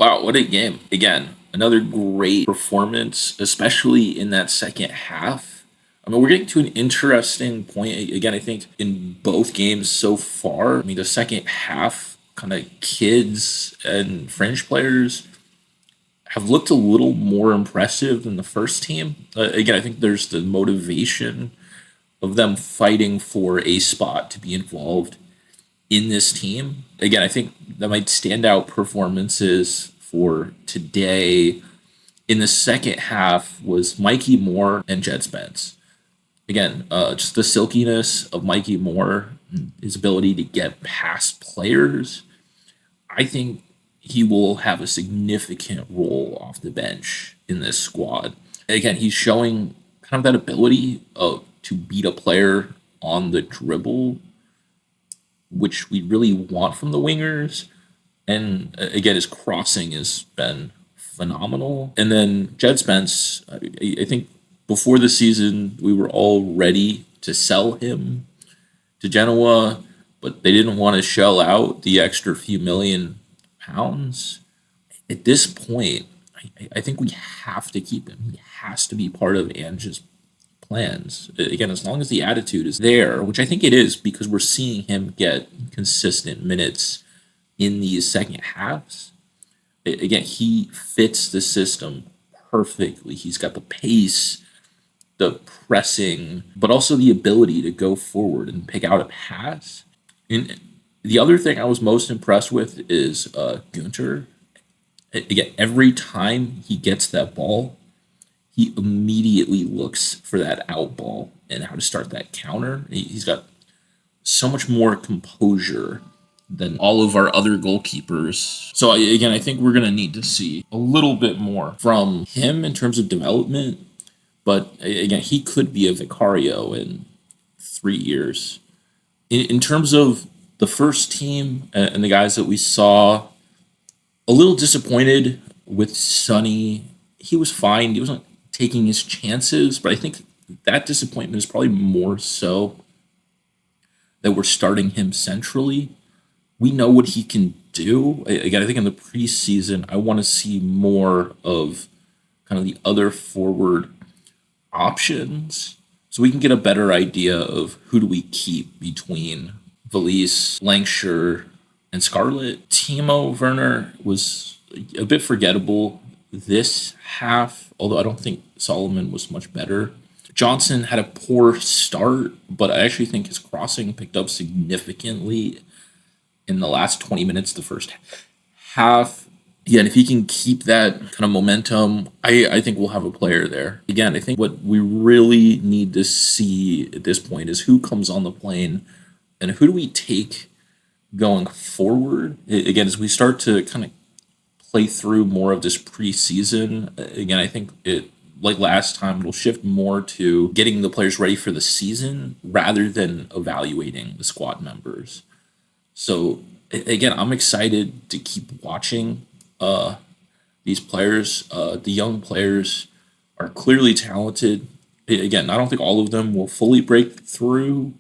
Wow, what a game. Again, another great performance, especially in that second half. I mean, we're getting to an interesting point. Again, I think in both games so far, I mean, the second half kind of kids and fringe players have looked a little more impressive than the first team. Again, I think there's the motivation of them fighting for a spot to be involved in this team. Again, I think that might stand out performances for today in the second half was Mikey Moore and Jed Spence. Again, just the silkiness of Mikey Moore, his ability to get past players. I think he will have a significant role off the bench in this squad. Again, he's showing kind of that ability to beat a player on the dribble, which we really want from the wingers. And again, his crossing has been phenomenal. And then Jed Spence, I think before the season, we were all ready to sell him to Genoa, but they didn't want to shell out the extra few £1,000,000. At this point, I think we have to keep him. He has to be part of Ange's plans. Again, as long as the attitude is there, which I think it is because we're seeing him get consistent minutes in these second halves. Again, he fits the system perfectly. He's got the pace, the pressing, but also the ability to go forward and pick out a pass. And the other thing I was most impressed with is Gunter. Again, every time he gets that ball, he immediately looks for that out ball and how to start that counter. He's got so much more composure than all of our other goalkeepers. So again, I think we're going to need to see a little bit more from him in terms of development. But again, he could be a Vicario in 3 years. In terms of the first team and the guys that we saw, a little disappointed with Sonny. He was fine. He wasn't taking his chances, but I think that disappointment is probably more so that we're starting him centrally. We know what he can do. Again, I think in the preseason, I want to see more of kind of the other forward options so we can get a better idea of who do we keep between Valise, Lancashire, and Scarlett. Timo Werner was a bit forgettable this half, although I don't think Solomon was much better. Johnson had a poor start, but I actually think his crossing picked up significantly in the last 20 minutes, the first half. Again, if he can keep that kind of momentum, I think we'll have a player there. Again, I think what we really need to see at this point is who comes on the plane and who do we take going forward. Again, as we start to kind of play through more of this preseason, again, I think it, like last time, it'll shift more to getting the players ready for the season rather than evaluating the squad members. So again, I'm excited to keep watching these players. The young players are clearly talented. Again, I don't think all of them will fully break through,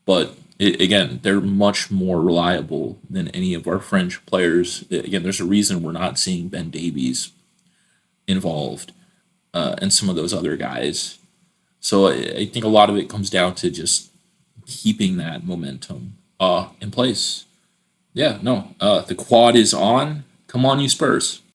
but again, they're much more reliable than any of our French players. Again, there's a reason we're not seeing Ben Davies involved and some of those other guys. So I think a lot of it comes down to just keeping that momentum in place. Yeah, no, the quad is on. Come on, you Spurs.